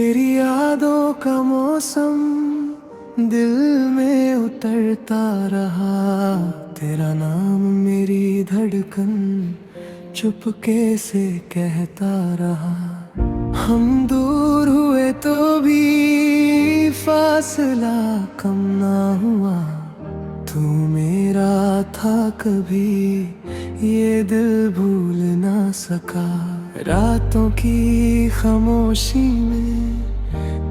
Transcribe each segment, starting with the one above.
तेरी यादों का मौसम दिल में उतरता रहा। तेरा नाम मेरी धड़कन चुपके से कहता रहा। हम दूर हुए तो भी फासला कम ना हुआ। तू मेरा था कभी ये दिल भूल ना सका। रातों की खामोशी में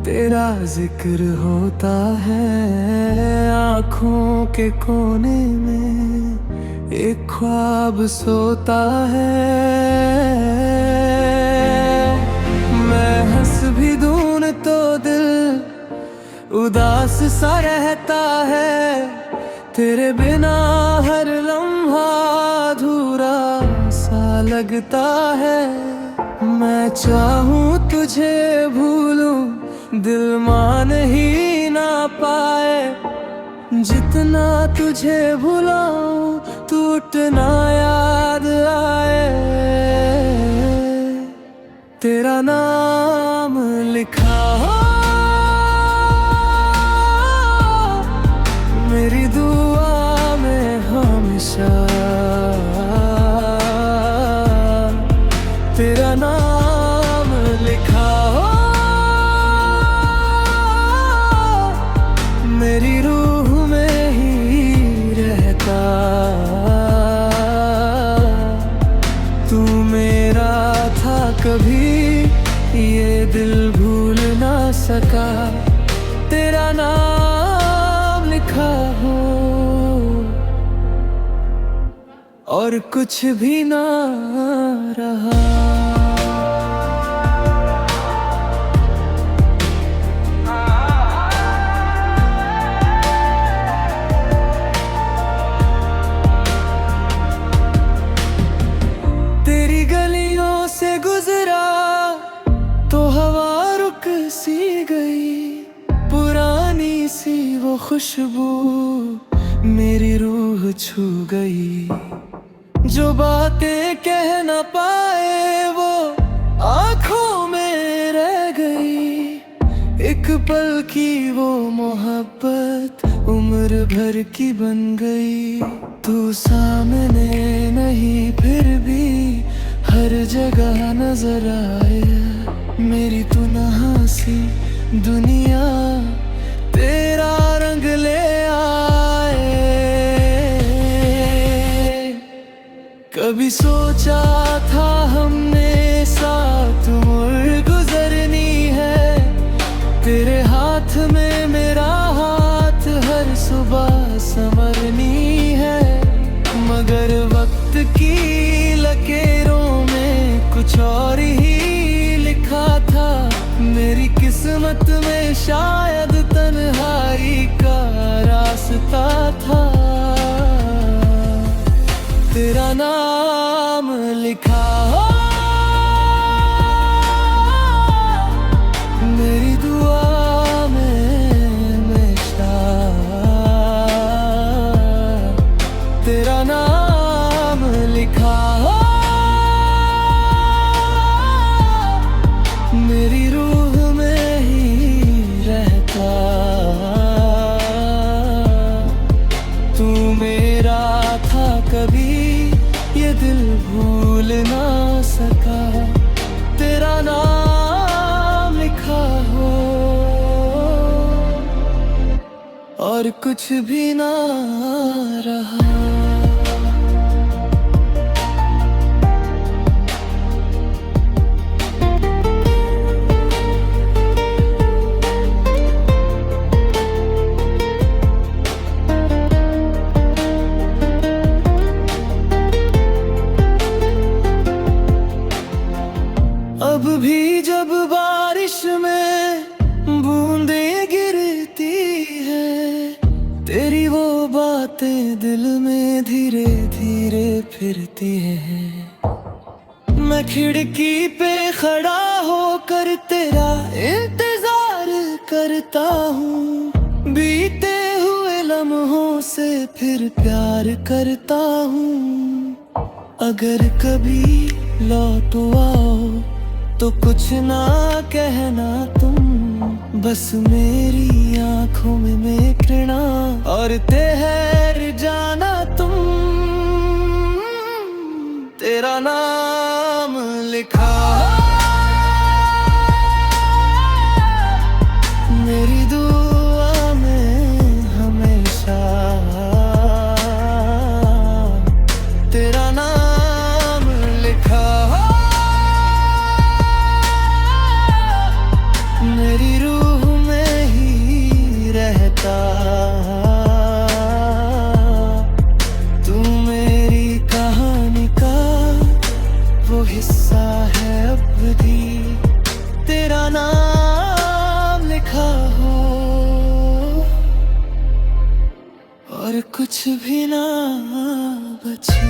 तेरा जिक्र होता है। आँखों के कोने में एक ख्वाब सोता है। मैं हंस भी दूं तो दिल उदास सा रहता है। तेरे बिना हर लम्हा अधूरा सा लगता है। मैं चाहूं तुझे भूलूं दिल मान ही ना पाए। जितना तुझे भुलाऊं तू उतना याद आए। तेरा नाम लिखा हो मेरी दुआ में हमेशा। तेरा नाम लिखा हो मेरी रूह में ही रहता। तू मेरा था कभी ये दिल भूल ना सका। तेरा नाम लिखा हो और कुछ भी ना रहा। तेरी गलियों से गुजरा तो हवा रुक सी गई। पुरानी सी वो खुशबू मेरी रूह छू गई। जो बातें कह न पाए वो आँखों में रह गई। एक पल की वो मोहब्बत उम्र भर की बन गई। तू सामने नहीं फिर भी हर जगह नजर आए। मेरी तू नहासी दुनिया तेरा रंग ले आए। कभी सोचा था हमने साथ उम्र गुजरनी है। तेरे हाथ में मेरा हाथ हर सुबह संवरनी है। मगर वक्त की लकीरों में कुछ और ही लिखा था। मेरी किस्मत में शायद तन्हाई का रास्ता था। तेरा नाम लिखा हो मेरी दुआ में हमेशा। तेरा नाम लिखा हो मेरी रूह में ही रहता। तू मेरा था कभी ये दिल भूल ना सका। तेरा नाम लिखा हो और कुछ भी ना रहा। अब भी जब बारिश में बूंदें गिरती है। तेरी वो बातें दिल में धीरे धीरे फिरती है। मैं खिड़की पे खड़ा होकर तेरा इंतजार करता हूँ। बीते हुए लम्हों से फिर प्यार करता हूँ। अगर कभी लौट आओ तो कुछ ना कहना तुम। बस मेरी आंखों में घृणा और ठहर जाना तुम। तेरा नाम लिखा मेरी दुआ में हमेशा। तेरा नाम लिखा मेरी रूह में ही रहता। तू मेरी कहानी का वो हिस्सा है अब भी। तेरा नाम लिखा हो और कुछ भी ना बचे।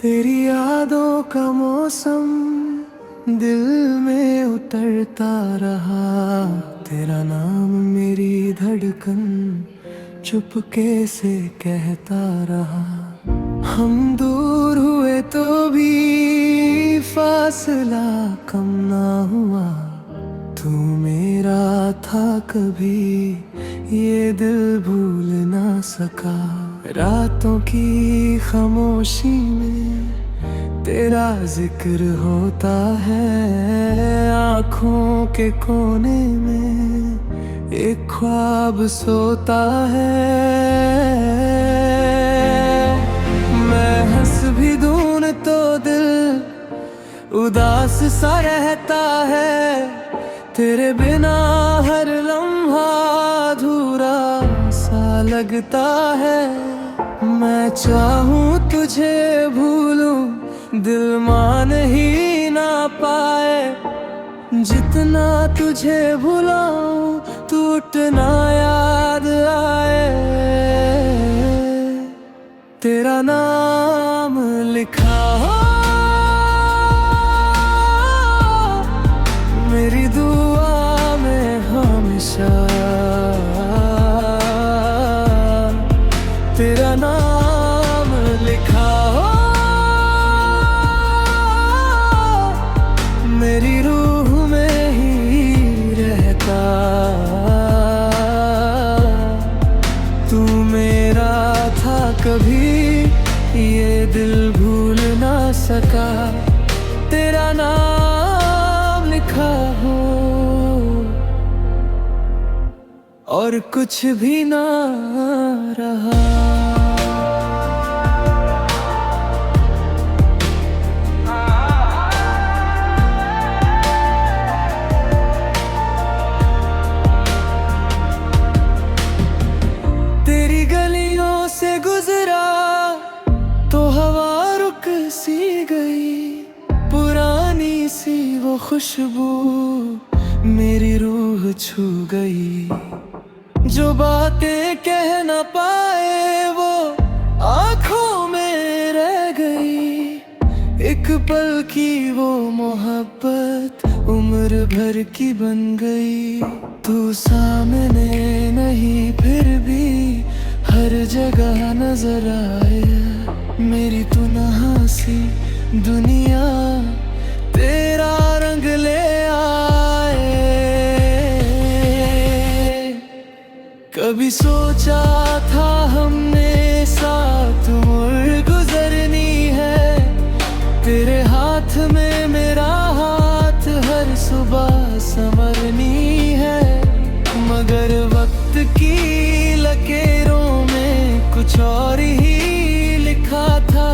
तेरी यादों का मौसम दिल में उतरता रहा। तेरा नाम मेरी धड़कन चुपके से कहता रहा। हम दूर हुए तो भी फासला कम ना हुआ। तू मेरा था कभी ये दिल भूल ना सका। रातों की खामोशी में तेरा जिक्र होता है। आँखों के कोने में एक ख्वाब सोता है। मैं हंस भी दूं तो दिल उदास सा रहता है। तेरे बिना हर लम्हा अधूरा सा लगता है। मैं चाहूं तुझे भूलूं दिल मान ही ना पाए। जितना तुझे भुलाऊं टूटना याद आए। तेरा नाम लिखा हो मेरी दुआ में हमेशा। तेरा नाम लिखा हो मेरी रूह में ही रहता। तू मेरा था कभी ये दिल भूल ना सका। तेरा नाम लिखा हो और कुछ भी ना रहा। तेरी गलियों से गुजरा तो हवा रुक सी गई। पुरानी सी वो खुशबू मेरी रूह छू गई। जो बातें कह न पाए वो आँखों में रह गई। एक पल की वो मोहब्बत उम्र भर की बन गई। तू सामने नहीं फिर भी हर जगह नजर आए। मेरी तू नहासी दुनिया तेरा रंग ले आए। कभी सोचा था हमने साथ उम्र गुजरनी है। तेरे हाथ में मेरा हाथ हर सुबह संवरनी है। मगर वक्त की लकीरों में कुछ और ही लिखा था।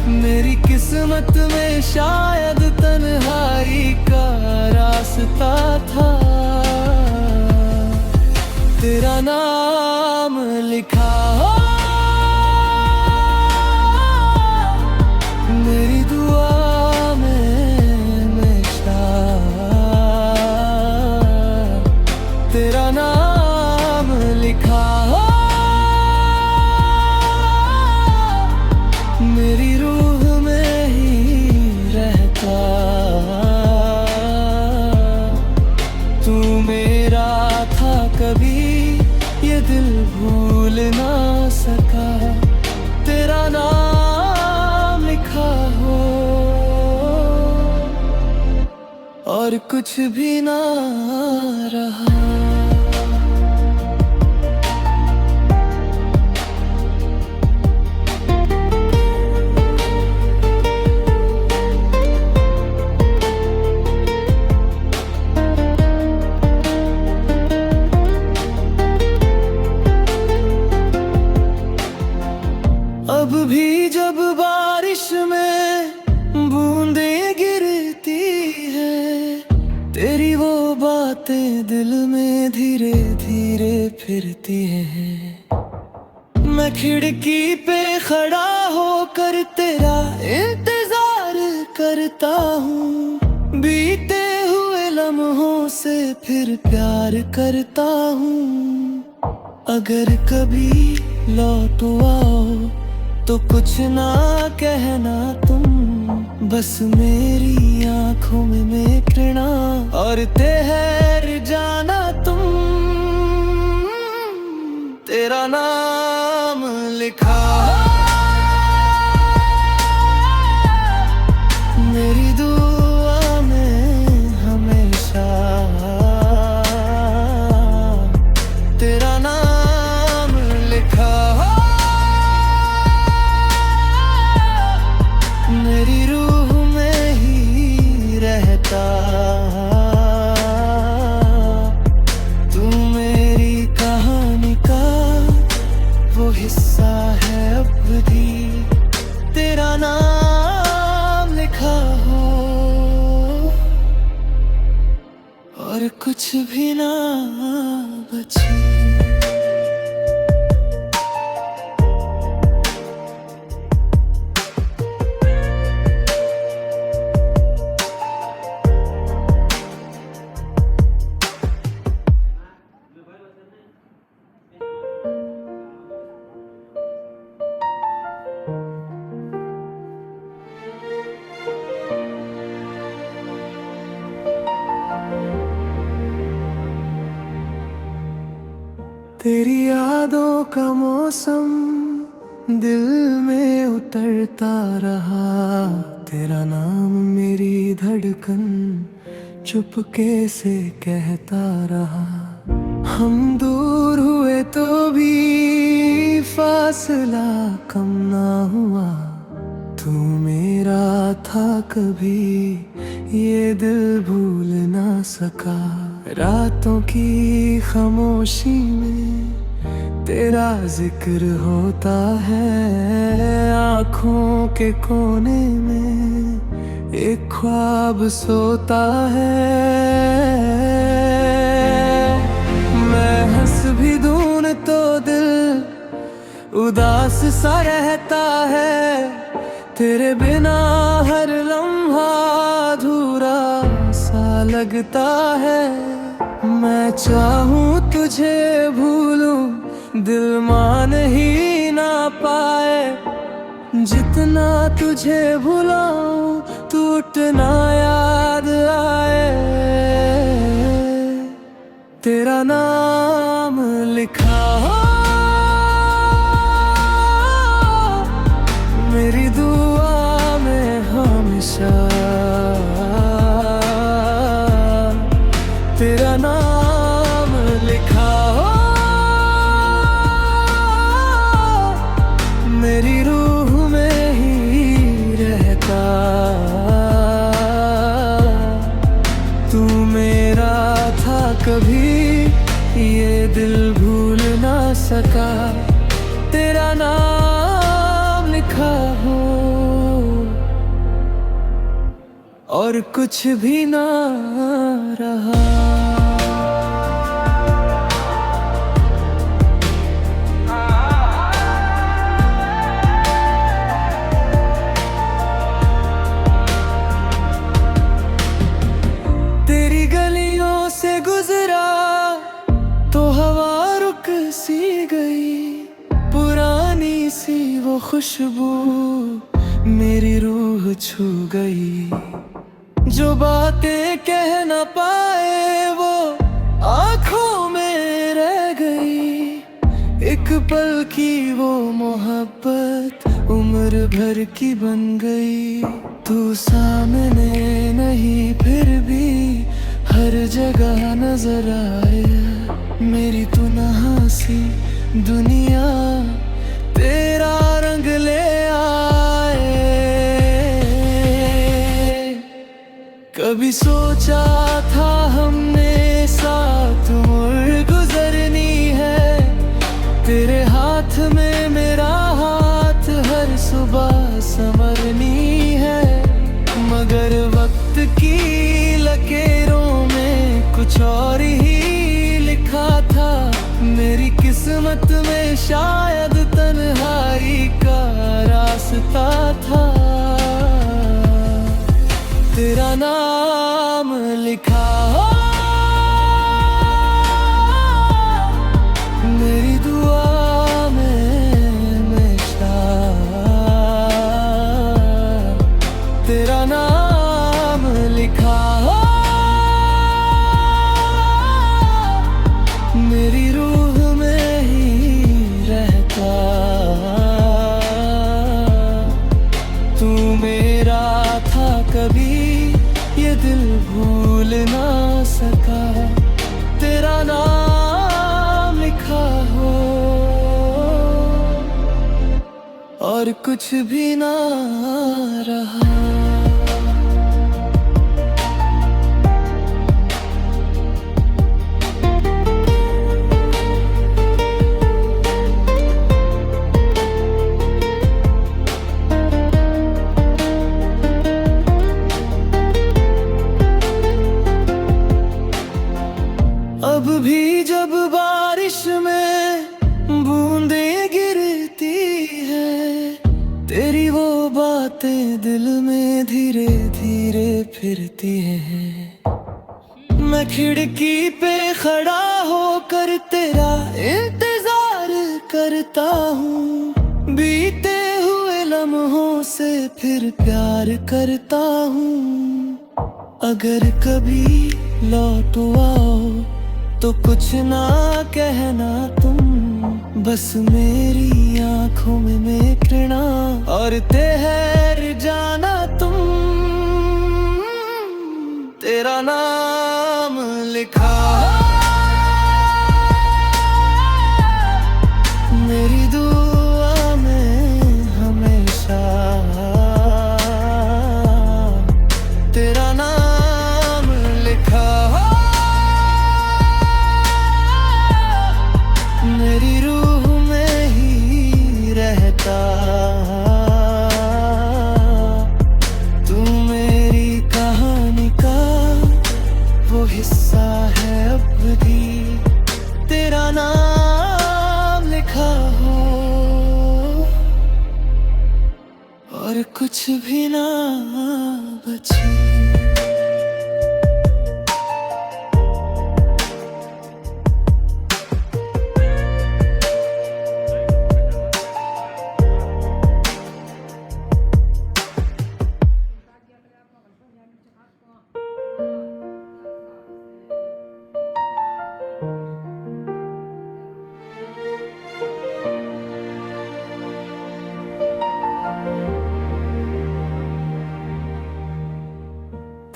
मेरी किस्मत में शायद तन्हाई का रास्ता था। तेरा नाम लिखा हो मेरी दुआ में हमेशा। तेरा कभी ये दिल भूल ना सका तेरा नाम लिखा हो और कुछ भी ना रहा। अब भी जब बारिश में बूंदें गिरती है तेरी वो बातें दिल में धीरे धीरे फिरती हैं। मैं खिड़की पे खड़ा होकर तेरा इंतजार करता हूँ बीते हुए लम्हों से फिर प्यार करता हूँ। अगर कभी लौटो आओ तो कुछ ना कहना तुम बस मेरी आंखों में घृणा और ठहर जाना तुम तेरा नाम लिखा मेरी दुआ में हमेशा तेरा नाम लिखा मेरी रूह में ही रहता तू मेरी कहानी का वो हिस्सा है अब भी तेरा नाम लिखा हो और कुछ भी ना बचे। तेरी यादों का मौसम दिल में उतरता रहा तेरा नाम मेरी धड़कन चुपके से कहता रहा। हम दूर हुए तो भी फासला कम ना हुआ तू मेरा था कभी ये दिल भूल ना सका। रातों की खामोशी में तेरा जिक्र होता है आँखों के कोने में एक ख्वाब सोता है। मैं हंस भी दूं तो दिल उदास सा रहता है तेरे बिना हर लम्हा अधूरा सा लगता है। मैं चाहूं तुझे भूलूं दिल मान ही ना पाए जितना तुझे भुलाऊं टूटना याद आए तेरा नाम लिखा हो मेरी दुआ में हमेशा तेरा नाम लिखा हो मेरी रूह में ही रहता तू मेरा था कभी ये दिल भूल ना सका तेरा नाम लिखा हो और कुछ भी ना रहा। तेरी गलियों से गुजरा तो हवा रुक सी गई पुरानी सी वो खुशबू मेरी रूह छू गई। जो बातें कह ना पाए वो आँखों में पल की वो मोहब्बत उम्र भर की बन गई। तू सामने नहीं फिर भी हर जगह नजर आए। मेरी तू नहासी दुनिया तेरा रंग ले आए। कभी सोचा था हमने साथ उम्र गुजरनी है। तेरे हाथ में मेरा हाथ हर सुबह संवरनी है। मगर वक्त की लकीरों में कुछ और ही लिखा था। मेरी किस्मत में शायद तन्हाई का रास्ता था। तेरा नाम लिखा हो मेरी दुआ में हमेशा। तेरा नाम लिखा हो मेरी रूह में ही रहता। तू मेरा था कभी ये दिल भूल ना सका। तेरा नाम लिखा हो और कुछ भी ना रहा। अब भी जब बारिश में बूंदें गिरती है। तेरी वो बातें दिल में धीरे धीरे फिरती हैं। मैं खिड़की पे खड़ा होकर तेरा इंतजार करता हूँ। बीते हुए लम्हों से फिर प्यार करता हूँ। अगर कभी लौट आओ तो कुछ ना कहना तुम। बस मेरी आंखों में घृणा और ठहर जाना तुम। तेरा नाम लिखा मेरी दुआ में हमेशा। तेरा नाम लिखा मेरी रूह में ही रहता। तू मेरी कहानी का वो हिस्सा है अब भी। तेरा नाम लिखा हो और कुछ भी ना बचे।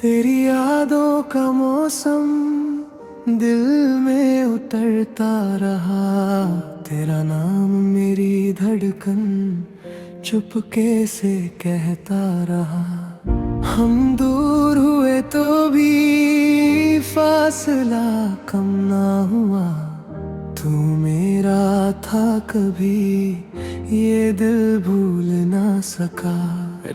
तेरी यादों का मौसम दिल में उतरता रहा। तेरा नाम मेरी धड़कन चुपके से कहता रहा। हम दूर हुए तो भी फासला कम ना हुआ। तू मेरा था कभी ये दिल भूल ना सका।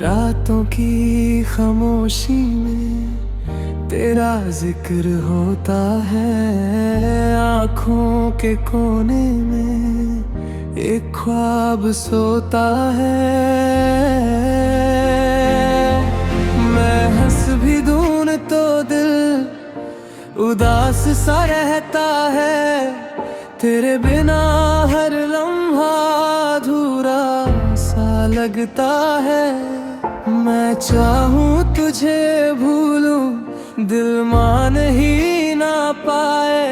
रातों की खामोशी में तेरा जिक्र होता है। आँखों के कोने में एक ख्वाब सोता है। मैं हंस भी दूं तो दिल उदास सा रहता है। तेरे बिना हर लम्हा अधूरा सा लगता है। मैं चाहूं तुझे भूलूं दिल मान ही ना पाए।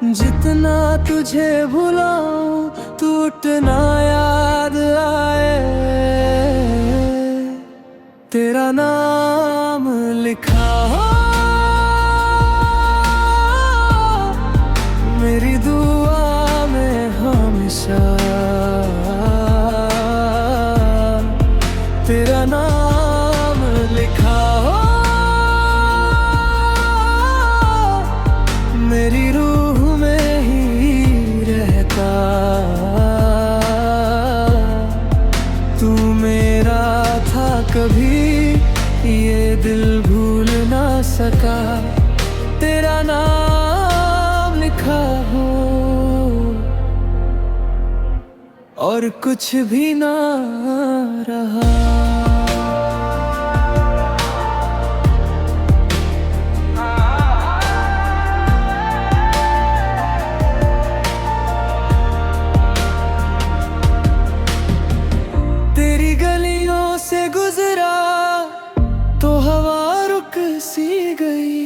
जितना तुझे भुलाऊं तू उतना याद आए। तेरा नाम लिखा हो मेरी दुआ में हमेशा। तेरा नाम लिखा हो मेरी रूह में ही रहता। तू मेरा था कभी ये दिल भूल ना सका। तेरा नाम लिखा हो और कुछ भी ना रहा। तेरी गलियों से गुजरा तो हवा रुक सी गई।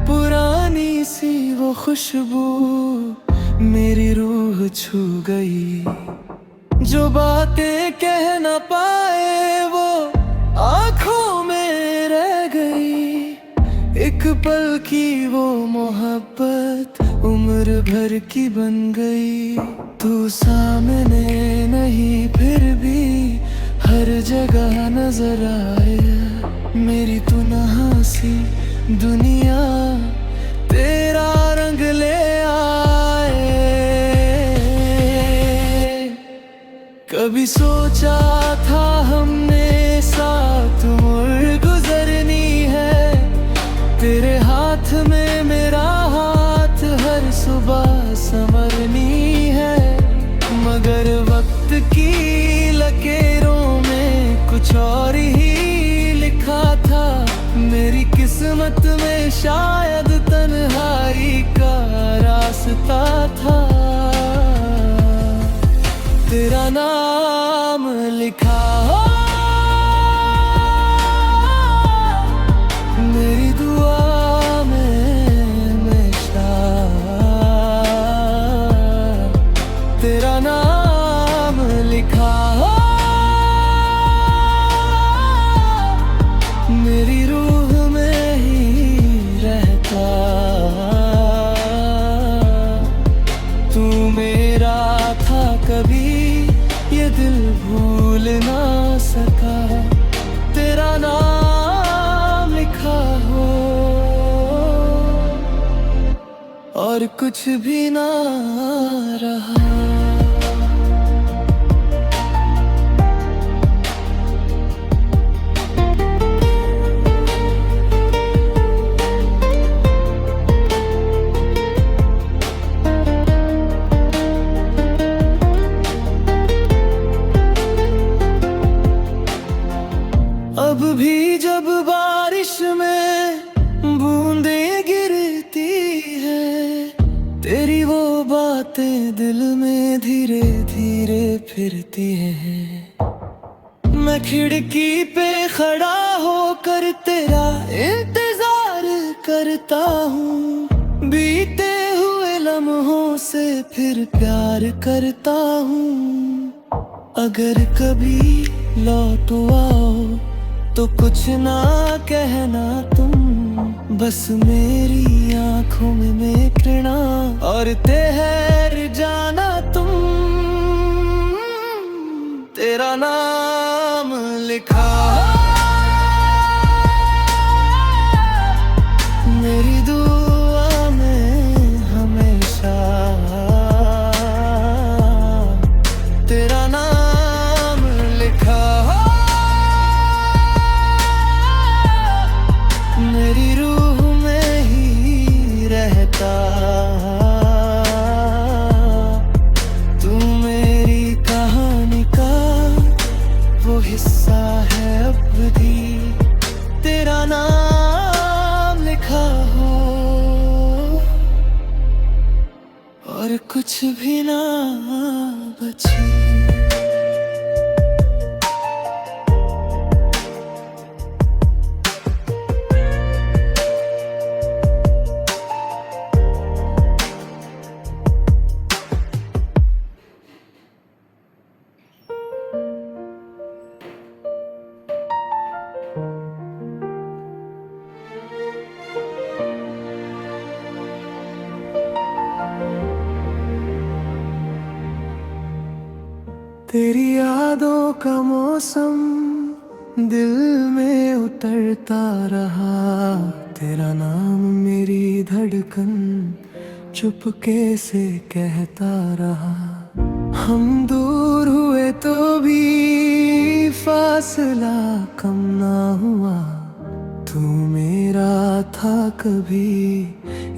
पुरानी सी वो खुशबू मेरी रूह छू गई। जो बातें कह ना पाए वो आंखों में रह गई। एक पल की वो मोहब्बत उम्र भर की बन गई। तू सामने नहीं फिर भी हर जगह नजर आए। मेरी तू नहासी दुनिया तेरा रंग ले आए। कभी सोचा था हमने साथ उम्र गुजरनी है। तेरे हाथ में मेरा हाथ हर सुबह संवरनी है। मगर वक्त की लकीरों में कुछ और ही लिखा था। मेरी किस्मत में शायद तन्हाई का रास्ता था। तेरा नाम लिखा हो मेरी दुआ में हमेशा। तेरा नाम लिखा हो मेरी रूह में ही रहता। तू मेरा था कभी ये दिल भूल ना सका। तेरा नाम लिखा हो और कुछ भी ना रहा। अब भी जब बारिश में बूंदें गिरती है। तेरी वो बातें दिल में धीरे धीरे फिरती हैं। मैं खिड़की पे खड़ा होकर तेरा इंतजार करता हूँ। बीते हुए लम्हों से फिर प्यार करता हूँ। अगर कभी लौट आओ तो कुछ ना कहना तुम। बस मेरी आंखों में कृणा और ठहर जाना तुम। तेरा नाम लिखा मेरी दुआ में हमेशा। तेरा नाम लिखा मेरी रूह में ही रहता। तू मेरी कहानी का वो हिस्सा है अब भी। तेरा नाम लिखा हो और कुछ भी ना बचे। तेरी यादों का मौसम दिल में उतरता रहा, तेरा नाम मेरी धड़कन चुपके से कहता रहा। हम दूर हुए तो भी फासला कम ना हुआ, तू मेरा था कभी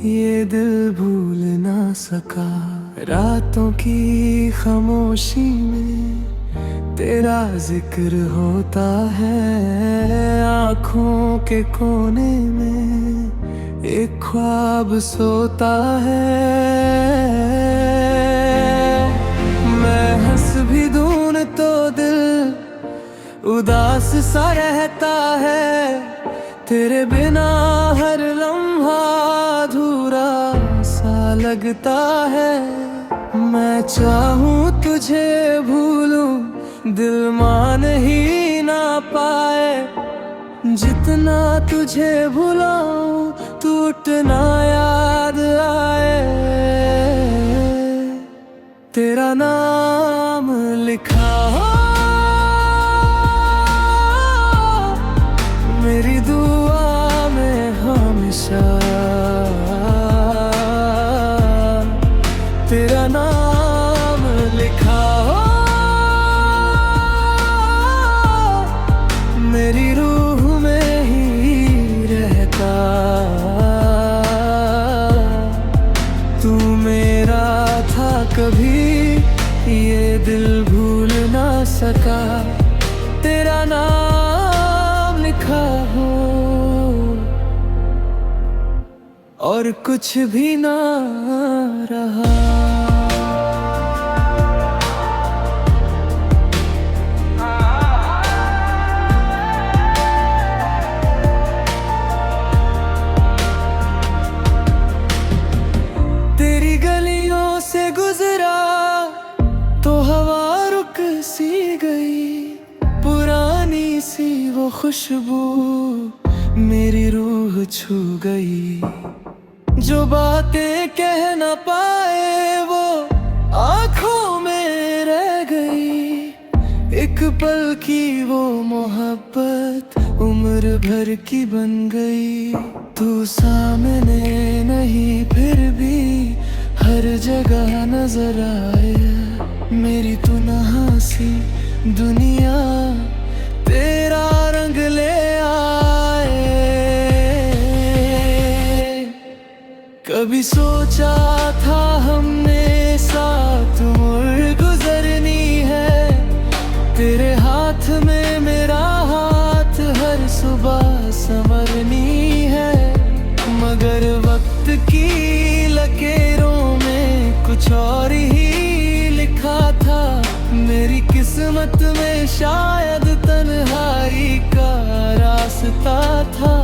ये दिल भूल ना सका। रातों की खामोशी में तेरा जिक्र होता है, आँखों के कोने में एक ख्वाब सोता है। मैं हंस भी दूं तो दिल उदास सा रहता है, तेरे बिना हर लम्हा अधूरा सा लगता है। मैं चाहूं तुझे भूलूं दिल मान ही ना पाए, जितना तुझे भुलाऊं तू उतना याद आए। तेरा नाम लिखा हो मेरी दुआ में हमेशा, तेरा नाम लिखा हो मेरी रूह में ही रहता। तू मेरा था कभी ये दिल भूल ना सका, तेरा नाम लिखा हो और कुछ भी ना रहा। तेरी गलियों से गुजरा तो हवा रुक सी गई, पुरानी सी वो खुशबू मेरी रूह छू गई। जो बातें कह ना पाए वो आँखों में रह गई, एक पल की वो मोहब्बत उम्र भर की बन गई। तू सामने नहीं फिर भी हर जगह नजर आए, मेरी तू नहासी दुनिया तेरा रंग ले आए। कभी सोचा था हमने साथ उम्र गुजरनी है, तेरे हाथ में मेरा हाथ हर सुबह संवरनी है। मगर वक्त की लकीरों में कुछ और ही लिखा था, मेरी किस्मत में शायद तन्हाई का रास्ता था।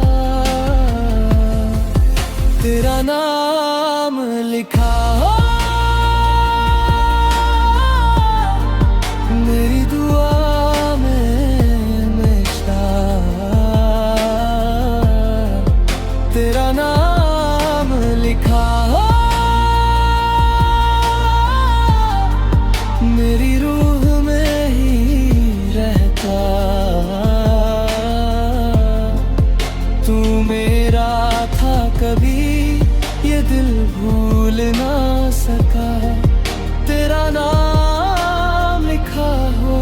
तेरा नाम लिखा हो मेरी दुआ में हमेशा, तेरा नाम लिखा हो मेरी रूह में ही रहता। तू मेरा था कभी ये दिल भूल ना सका, तेरा नाम लिखा हो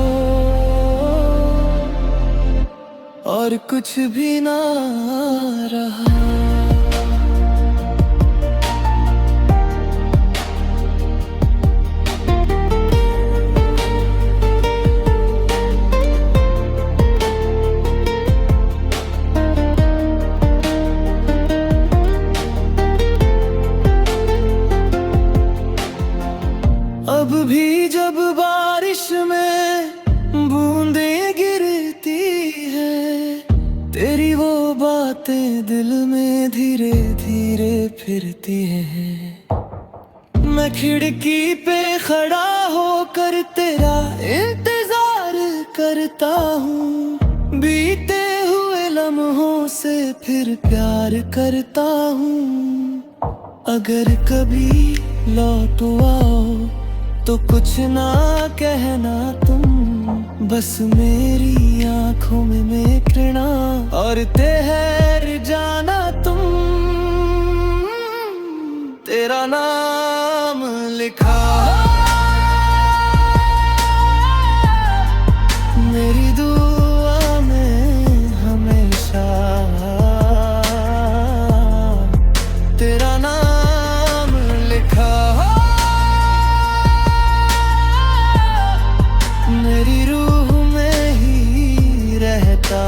और कुछ भी ना रहा। अब भी जब बारिश में बूंदें गिरती है, तेरी वो बातें दिल में धीरे धीरे फिरती हैं। मैं खिड़की पे खड़ा होकर तेरा इंतजार करता हूँ, बीते हुए लम्हों से फिर प्यार करता हूँ। अगर कभी लौट आओ तो तो कुछ ना कहना तुम, बस मेरी आंखों में घृणा और ठहर जाना तुम। तेरा नाम लिखा मेरी दुआ में हमेशा, तेरा नाम लिखा मेरी रूह में ही रहता।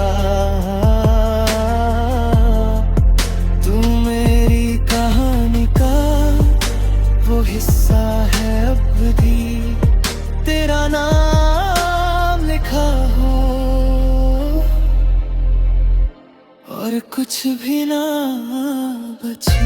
तू मेरी कहानी का वो हिस्सा है अब भी, तेरा नाम लिखा हो और कुछ भी ना बचे।